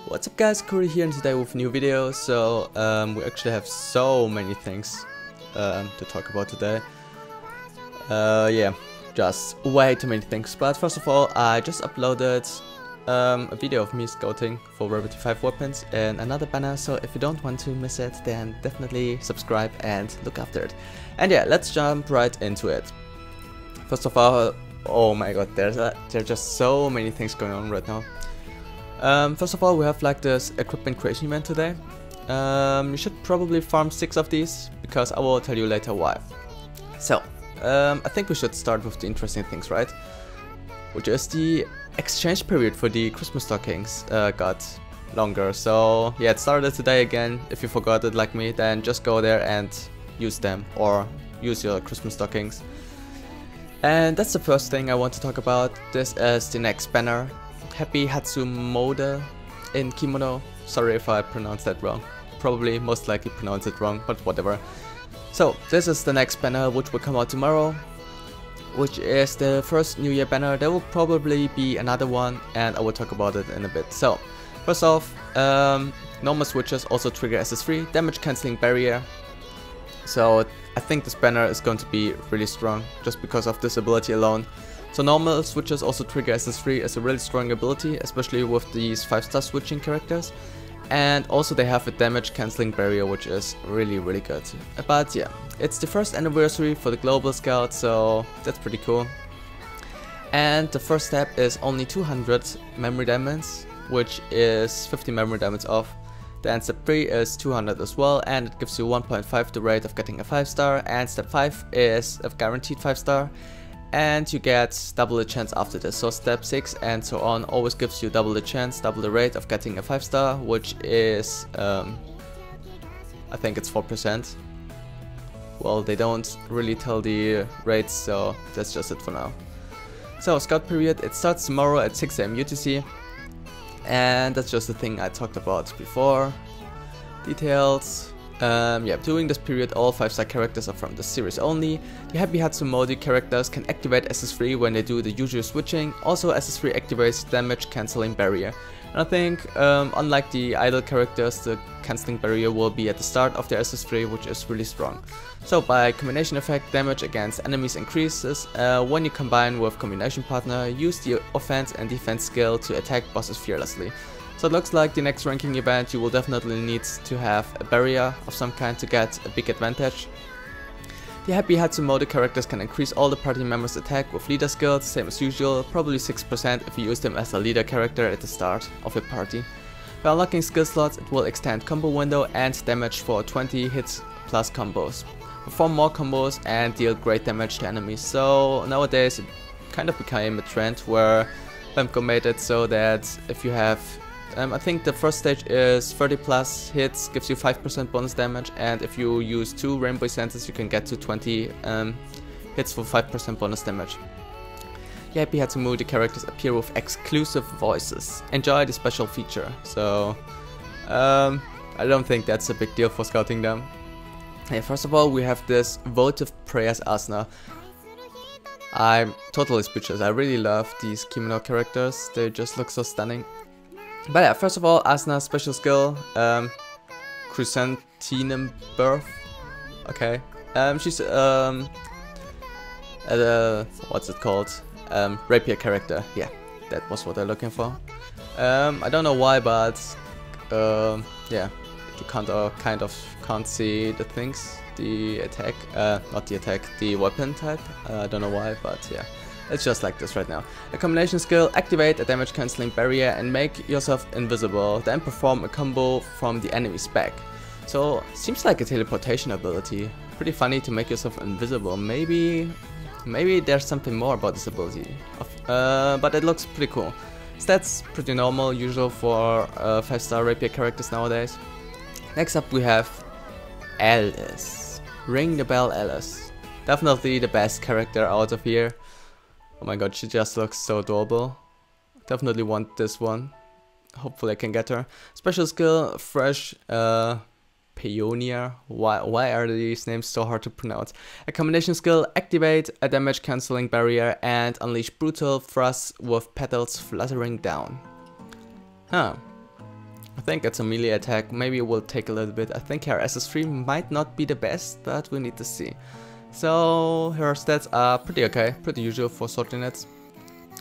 What's up guys, Kuroo here and today with a new video. So we actually have so many things to talk about today. Yeah, just way too many things. But first of all, I just uploaded a video of me scouting for Level 5 weapons and another banner, so if you don't want to miss it, then definitely subscribe and look after it. And yeah, let's jump right into it. First of all, oh my god, there's just so many things going on right now. First of all, we have like this equipment creation event today. You should probably farm 6 of these, because I will tell you later why. So, I think we should start with the interesting things, right? Which is the exchange period for the Christmas stockings got longer. So yeah, it started today again. If you forgot it like me, then just go there and use them, or use your Christmas stockings. And that's the first thing I want to talk about. This is the next banner. Happy Hatsumode in KIMONO. Sorry if I pronounced that wrong. Probably most likely pronounced it wrong, but whatever. So this is the next banner, which will come out tomorrow, which is the first New Year banner. There will probably be another one, and I will talk about it in a bit. So first off, normal switches also trigger SS3 damage cancelling barrier. So I think this banner is going to be really strong just because of this ability alone. So normal switches also trigger SS3 as a really strong ability, especially with these 5-star switching characters. And also they have a damage cancelling barrier, which is really good. But yeah, it's the first anniversary for the global scout, so that's pretty cool. And the first step is only 200 memory diamonds, which is 50 memory diamonds off. Then step 3 is 200 as well, and it gives you 1.5 the rate of getting a 5-star. And step 5 is a guaranteed 5-star. And you get double the chance after this. So step 6 and so on always gives you double the chance, double the rate of getting a 5-star, which is I think it's 4%. Well, they don't really tell the rates, so that's just it for now. So scout period, it starts tomorrow at 6 AM UTC, and that's just the thing I talked about before. Details. Yeah, during this period all 5-star characters are from the series only. The Happy Hatsumode characters can activate SS3 when they do the usual switching. Also SS3 activates damage cancelling barrier. And I think unlike the idle characters, the cancelling barrier will be at the start of their SS3, which is really strong. So by combination effect, damage against enemies increases when you combine with combination partner. Use the offense and defense skill to attack bosses fearlessly. So it looks like the next ranking event you will definitely need to have a barrier of some kind to get a big advantage. The Happy Hatsumode characters can increase all the party members' attack with leader skills, same as usual, probably 6% if you use them as a leader character at the start of your party. By unlocking skill slots, it will extend combo window and damage for 20 hits plus combos. Perform more combos and deal great damage to enemies. So nowadays it kind of became a trend where Bemco made it so that if you have I think the first stage is 30 plus hits, gives you 5% bonus damage, and if you use 2 rainbow senses you can get to 20 hits for 5% bonus damage. The Happy Hatsumode characters appear with exclusive voices. Enjoy the special feature. So I don't think that's a big deal for scouting them. Yeah, first of all we have this Votive Prayers Asuna. I'm totally speechless. I really love these KIMONO characters, they just look so stunning. But yeah, first of all, Asuna's special skill, Chrysanthemum Birth. Okay, she's what's it called? Rapier character. Yeah, that was what I'm looking for. I don't know why, but yeah, you kind of can't see the things, the attack, not the attack, the weapon type. I don't know why, but yeah. It's just like this right now. A combination skill, activate a damage cancelling barrier and make yourself invisible, then perform a combo from the enemy's back. So, seems like a teleportation ability. Pretty funny to make yourself invisible. Maybe there's something more about this ability. But it looks pretty cool. Stats, pretty normal, usual for 5-star rapier characters nowadays. Next up we have Alice. Ring the bell, Alice. Definitely the best character out of here. Oh my god, she just looks so adorable. Definitely want this one. Hopefully I can get her. Special skill, Fresh Pioneer. Why are these names so hard to pronounce? A combination skill, activate a damage cancelling barrier and unleash brutal thrust with petals fluttering down. Huh. think it's a melee attack. Maybe it will take a little bit. I think her SS3 might not be the best, but we need to see. So her stats are pretty okay, pretty usual for sword units.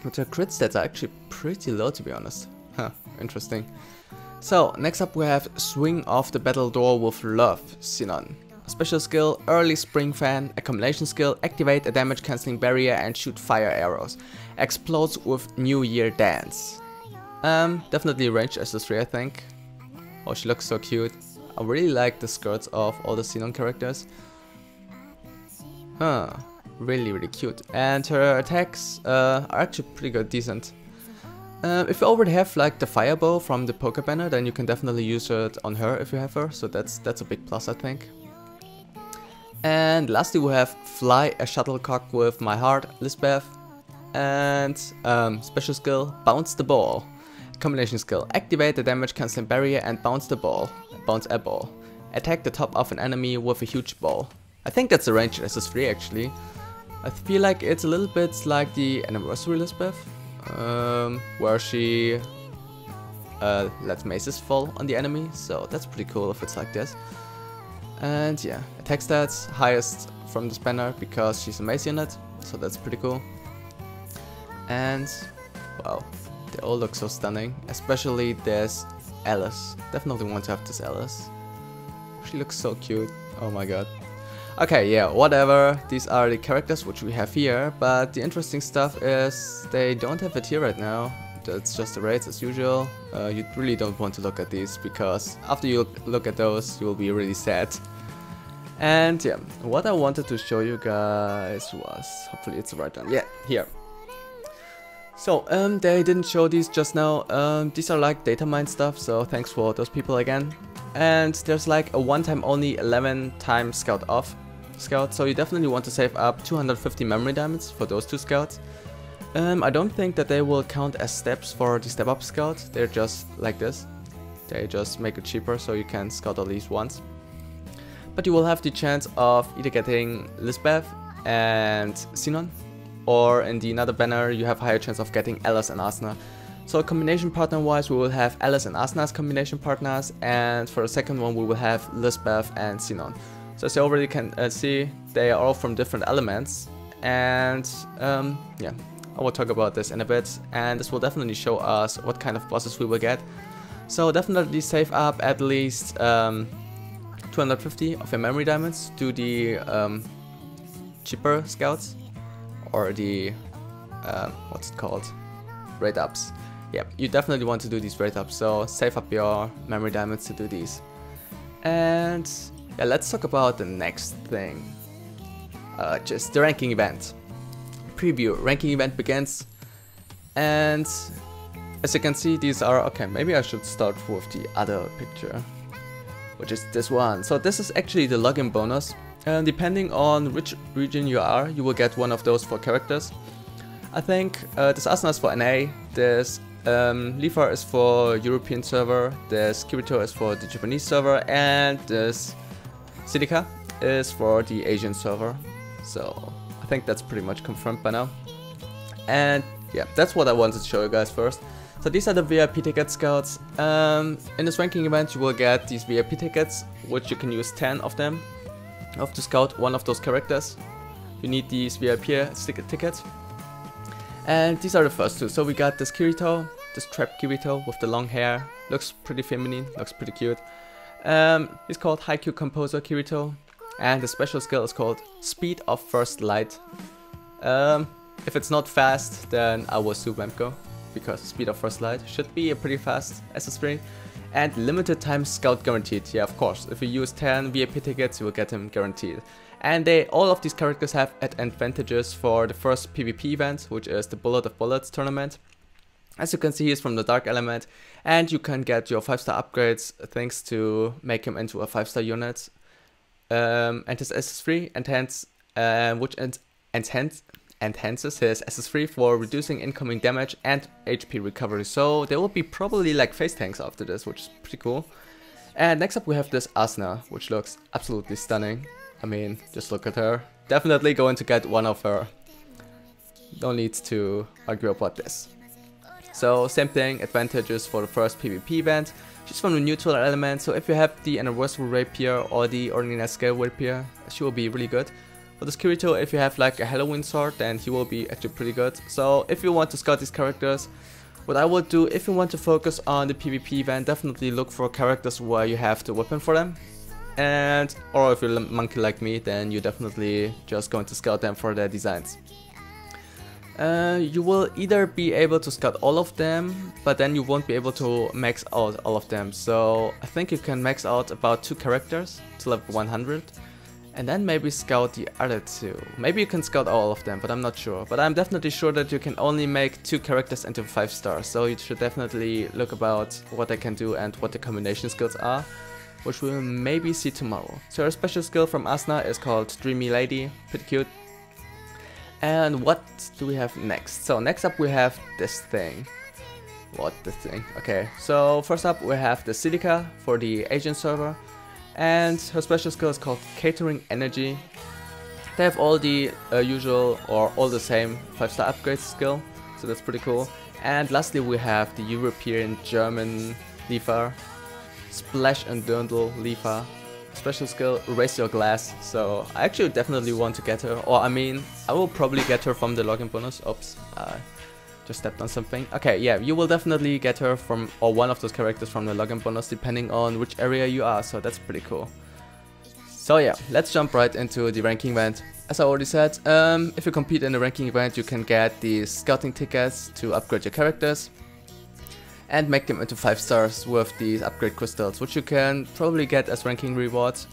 But her crit stats are actually pretty low, to be honest. Huh, interesting. So next up we have Swing Off the Battle Door with Love, Sinon. Special skill, Early Spring Fan. A combination skill, activate a damage cancelling barrier and shoot fire arrows. Explodes with New Year Dance. Definitely ranged SS3, I think. Oh, she looks so cute. I really like the skirts of all the Sinon characters. Huh, really cute. And her attacks are actually pretty good, decent. If you already have like the fire bow from the poker banner, then you can definitely use it on her if you have her. So that's a big plus, I think. And lastly we have Fly a Shuttlecock with My Heart, Lisbeth. And special skill, Bounce the Ball. Combination skill, activate the damage cancelling barrier and bounce the ball. Bounce a ball. Attack the top of an enemy with a huge ball. I think that's a ranged SS3 actually. I feel like it's a little bit like the Anniversary Lisbeth. Where she lets maces fall on the enemy. So that's pretty cool if it's like this. And yeah, attack stats, highest from this banner because she's a mace unit, so that's pretty cool. And wow, they all look so stunning, especially this Alice. Definitely want to have this Alice. She looks so cute, oh my god. Okay, yeah, whatever, these are the characters which we have here, but the interesting stuff is they don't have it here right now. It's just the raids as usual. You really don't want to look at these because after you look at those you will be really sad. And yeah, what I wanted to show you guys was, hopefully it's the right one, yeah, here. So they didn't show these just now. These are like data mine stuff, so thanks for those people again. And there's like a one-time only 11 times scout off scout, so you definitely want to save up 250 memory diamonds for those two scouts. I don't think that they will count as steps for the step up scout. They're just like this. They just make it cheaper so you can scout at least once. But you will have the chance of either getting Lisbeth and Sinon, or in the another banner you have a higher chance of getting Alice and Asna. So combination partner wise we will have Alice and Asna as combination partners, and for the second one we will have Lisbeth and Sinon. So as you already can see, they are all from different elements, and yeah, I will talk about this in a bit, and this will definitely show us what kind of bosses we will get. So definitely save up at least 250 of your memory diamonds to the cheaper scouts, or the what's it called, raid ups. Yeah, you definitely want to do these raid ups, so save up your memory diamonds to do these. And yeah, let's talk about the next thing, just the ranking event. Preview, ranking event begins, and as you can see these are, okay, maybe I should start with the other picture, which is this one. So this is actually the login bonus, and depending on which region you are, you will get one of those for characters. I think this Asuna is for NA, this Lifa is for European server, this Kirito is for the Japanese server, and this Sidika is for the Asian server. So I think that's pretty much confirmed by now. And yeah, that's what I wanted to show you guys first. So these are the VIP ticket scouts. In this ranking event you will get these VIP tickets, which you can use 10 of them to scout one of those characters. You need these VIP tickets. And these are the first two. So we got this Kirito, this trap Kirito with the long hair. Looks pretty feminine, looks pretty cute. He's called Haikyuu Composer Kirito. And the special skill is called Speed of First Light. If it's not fast, then I will sue Wemco, because Speed of First Light should be a pretty fast SS3. And limited time scout guaranteed. Yeah, of course, if you use 10 VIP tickets, you will get him guaranteed. And all of these characters have advantages for the first PvP event, which is the Bullet of Bullets tournament. As you can see, he's from the Dark Element, and you can get your 5-star upgrades thanks to make him into a 5-star unit. And his SS3 enhances his SS3 for reducing incoming damage and HP recovery. So there will be probably like face tanks after this, which is pretty cool. And next up we have this Asuna, which looks absolutely stunning. I mean, just look at her. Definitely going to get one of her. No need to argue about this. So same thing, advantages for the first PvP event, just from the neutral element. So if you have the Anniversary Rapier or the Ordinary Scale Rapier, she will be really good. For this Kirito, if you have like a Halloween sword, then he will be actually pretty good. So if you want to scout these characters, what I would do, if you want to focus on the PvP event, definitely look for characters where you have the weapon for them. And or if you're a monkey like me, then you're definitely just going to scout them for their designs. You will either be able to scout all of them, but then you won't be able to max out all of them. So I think you can max out about 2 characters to level 100. And then maybe scout the other 2. Maybe you can scout all of them, but I'm not sure. But I'm definitely sure that you can only make 2 characters into 5 stars. So you should definitely look about what they can do and what the combination skills are, which we'll maybe see tomorrow. So our special skill from Asuna is called Dreamy Lady. Pretty cute. And what do we have next? So next up we have this thing. What this thing? Okay, so first up we have the Silica for the Asian server. And her special skill is called Catering Energy. They have all the usual or all the same 5-star upgrade skill, so that's pretty cool. And lastly we have the European German Liefer, Splash and Dirndl Liefer. Special skill, Raise Your Glass. So I actually definitely want to get her, or I mean, I will probably get her from the login bonus. Oops, just stepped on something. Okay, yeah, you will definitely get her from, or one of those characters from the login bonus, depending on which area you are, so that's pretty cool. So yeah, let's jump right into the ranking event. As I already said, if you compete in the ranking event, you can get these scouting tickets to upgrade your characters and make them into 5 stars with these upgrade crystals, which you can probably get as ranking rewards.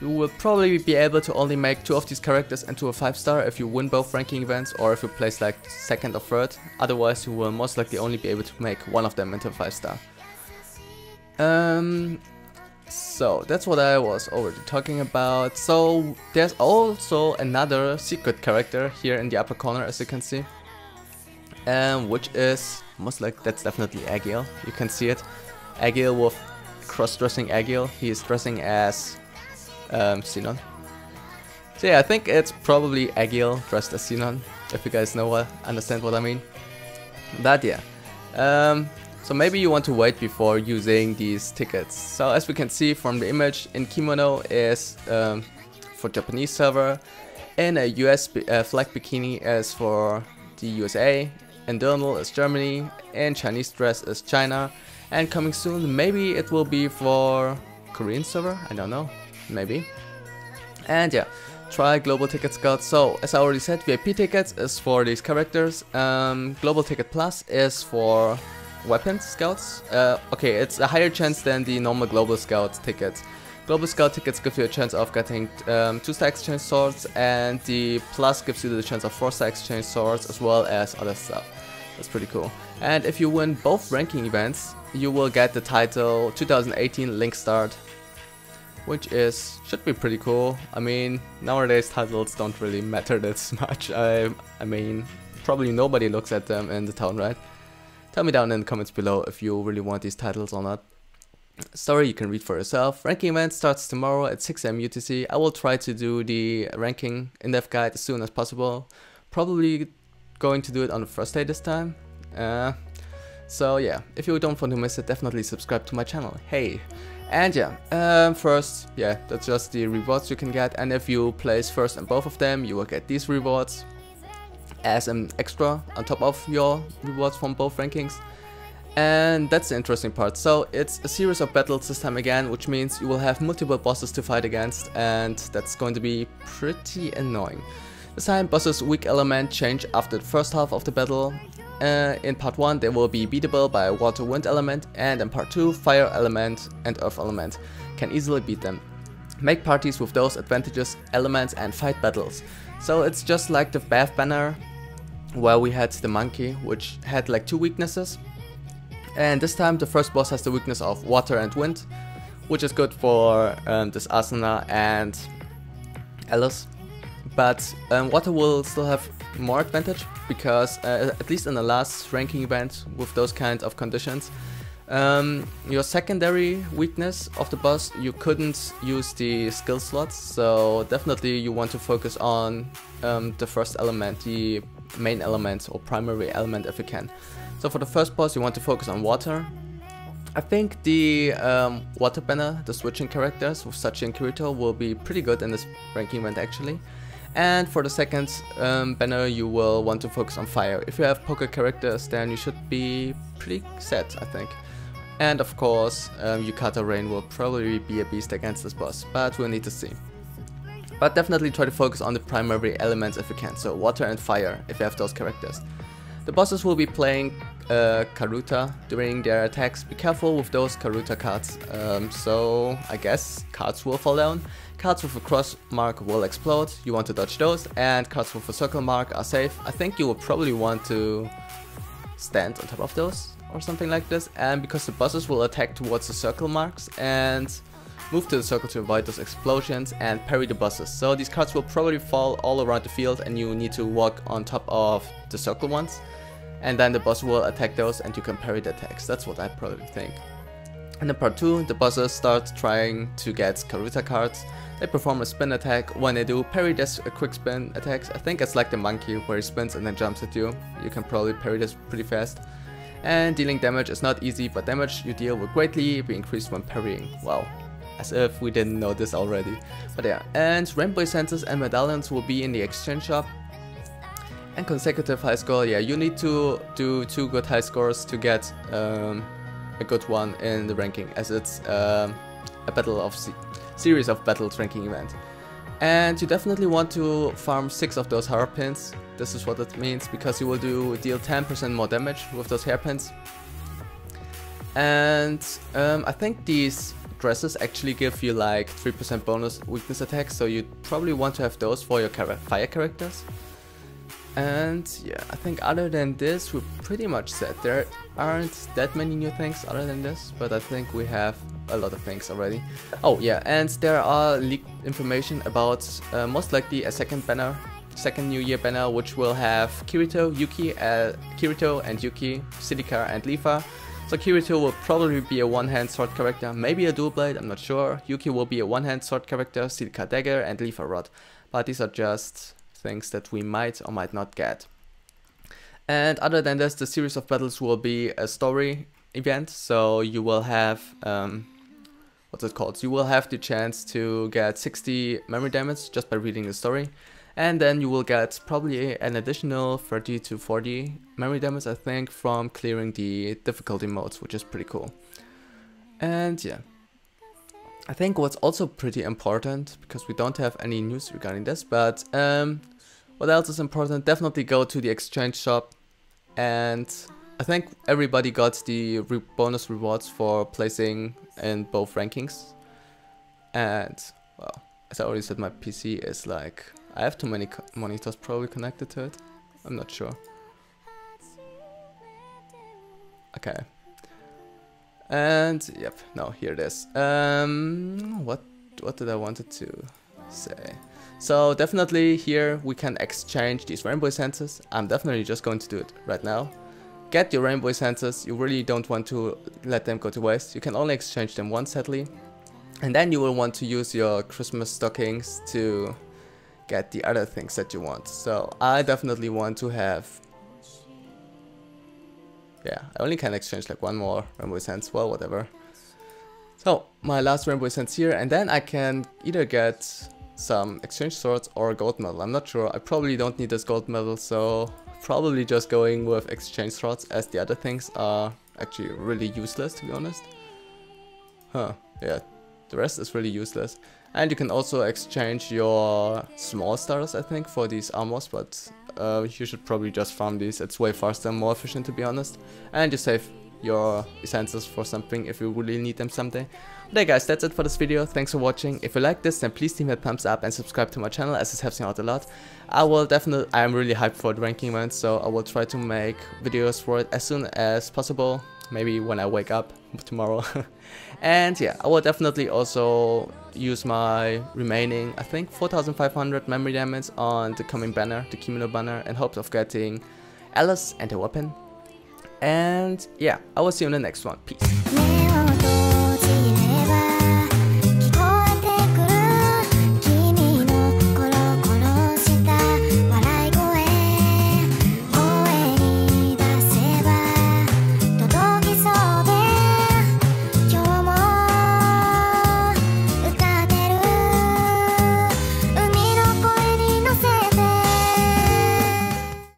You will probably be able to only make 2 of these characters into a 5-star if you win both ranking events or if you place like 2nd or 3rd. Otherwise you will most likely only be able to make 1 of them into a 5-star. So that's what I was already talking about. So there's also another secret character here in the upper corner, as you can see. Which is most like, that's definitely Agil. You can see it. Agil with cross-dressing Agil. He is dressing as Sinon. So yeah, I think it's probably Agil dressed as Sinon, if you guys know understand what I mean. But yeah, so maybe you want to wait before using these tickets. So as we can see from the image, in KIMONO is for Japanese server, and a US flag bikini is for the USA, and Dirndl is Germany, and Chinese dress is China, and coming soon maybe it will be for Korean server, I don't know. Maybe. And yeah, try Global Ticket Scout. So as I already said, VIP tickets is for these characters. Global Ticket Plus is for weapons scouts. Okay, it's a higher chance than the normal Global Scout tickets. Global Scout tickets give you a chance of getting 2-star exchange swords, and the Plus gives you the chance of 4-star exchange swords as well as other stuff. That's pretty cool. And if you win both ranking events, you will get the title 2018 Link Start, which should be pretty cool. I mean, nowadays titles don't really matter that much. I mean, probably nobody looks at them in the town, right? Tell me down in the comments below if you really want these titles or not. Story you can read for yourself. Ranking event starts tomorrow at 6 AM UTC. I will try to do the ranking in-depth guide as soon as possible. Probably going to do it on the first day this time. So yeah, if you don't want to miss it, definitely subscribe to my channel. Hey! And yeah, first, yeah, that's just the rewards you can get, and if you place first in both of them, you will get these rewards as an extra on top of your rewards from both rankings. And that's the interesting part. So it's a series of battles this time again, which means you will have multiple bosses to fight against, and that's going to be pretty annoying. This time bosses' weak element change after the first half of the battle. In part 1 they will be beatable by water wind element, and in part 2 fire element and earth element can easily beat them. Make parties with those advantages, elements, and fight battles. So it's just like the Bath banner where we had the monkey, which had like 2 weaknesses, and this time the first boss has the weakness of water and wind, which is good for this Asuna and Alice. But water will still have more advantage, because at least in the last ranking event with those kind of conditions, your secondary weakness of the boss, you couldn't use the skill slots, so definitely you want to focus on the first element, the main element or primary element if you can. So for the first boss you want to focus on water. I think the water banner, the switching characters with Sachi and Kirito will be pretty good in this ranking event actually. And for the second banner you will want to focus on fire. If you have poker characters then you should be pretty set, I think. And of course Yukata Rain will probably be a beast against this boss, but we'll need to see. But definitely try to focus on the primary elements if you can, so water and fire if you have those characters. The bosses will be playing Karuta during their attacks. Be careful with those Karuta cards. So I guess cards will fall down, cards with a cross mark will explode, you want to dodge those, and cards with a circle mark are safe. I think you will probably want to stand on top of those or something like this, and because the bosses will attack towards the circle marks and move to the circle to avoid those explosions and parry the bosses. So these cards will probably fall all around the field and you need to walk on top of the circle ones. And then the boss will attack those and you can parry the attacks. That's what I probably think. And in part 2, the bosses start trying to get Karuta cards. They perform a spin attack. When they do, parry this quick spin attacks. I think it's like the monkey where he spins and then jumps at you. You can probably parry this pretty fast. And dealing damage is not easy, but damage you deal will greatly be increased when parrying. Wow. As if we didn't know this already. But yeah, and rainbow essences and medallions will be in the exchange shop. And consecutive high score, yeah, you need to do 2 good high scores to get a good one in the ranking, as it's a series of battles ranking event. And you definitely want to farm 6 of those hairpins. This is what it means, because you will deal 10% more damage with those hairpins. And I think these dresses actually give you like 3% bonus weakness attacks, so you probably want to have those for your fire characters. And yeah, I think other than this we're pretty much set. There aren't that many new things other than this, but I think we have a lot of things already. Oh yeah, and there are leaked information about most likely a second New Year banner, which will have Kirito and Yuki, Siddhika and Lifa. So Kirito will probably be a one-hand sword character, maybe a dual blade, I'm not sure. Yuki will be a one-hand sword character, Siddhika dagger and Lifa rod. But these are just things that we might or might not get. And other than this, the series of battles will be a story event, so you will have, what's it called? You will have the chance to get 60 memory damage just by reading the story. And then you will get probably an additional 30 to 40 memory damage, I think, from clearing the difficulty modes, which is pretty cool. And yeah, I think what's also pretty important, because we don't have any news regarding this, but what else is important? Definitely go to the exchange shop, and I think everybody got the bonus rewards for placing in both rankings. And well, as I already said, my PC is like, I have too many monitors probably connected to it. I'm not sure. Okay. And yep, no, here it is. What did I wanted to say? So definitely here we can exchange these rainbow essences. I'm definitely just going to do it right now. Get your rainbow essences. You really don't want to let them go to waste. You can only exchange them once, sadly. And then you will want to use your Christmas stockings to get the other things that you want. So I definitely want to have, yeah, I only can exchange like one more rainbow essence, well, whatever. So my last rainbow essence here, and then I can either get some exchange swords or a gold medal. I'm not sure, I probably don't need this gold medal, so probably just going with exchange swords, as the other things are actually really useless, to be honest. Huh, yeah, the rest is really useless. And you can also exchange your small stars, I think, for these armors, but you should probably just farm these. It's way faster and more efficient, to be honest. And you save your essences for something if you really need them someday. But hey guys, that's it for this video. Thanks for watching. If you like this, then please leave me a thumbs up and subscribe to my channel, as this helps me out a lot. I'm really hyped for the ranking event, so I will try to make videos for it as soon as possible. Maybe when I wake up tomorrow. And yeah, I will definitely also use my remaining, I think, 4,500 memory damage on the coming banner, the KIMONO banner, in hopes of getting Alice and a weapon. And yeah, I will see you in the next one. Peace.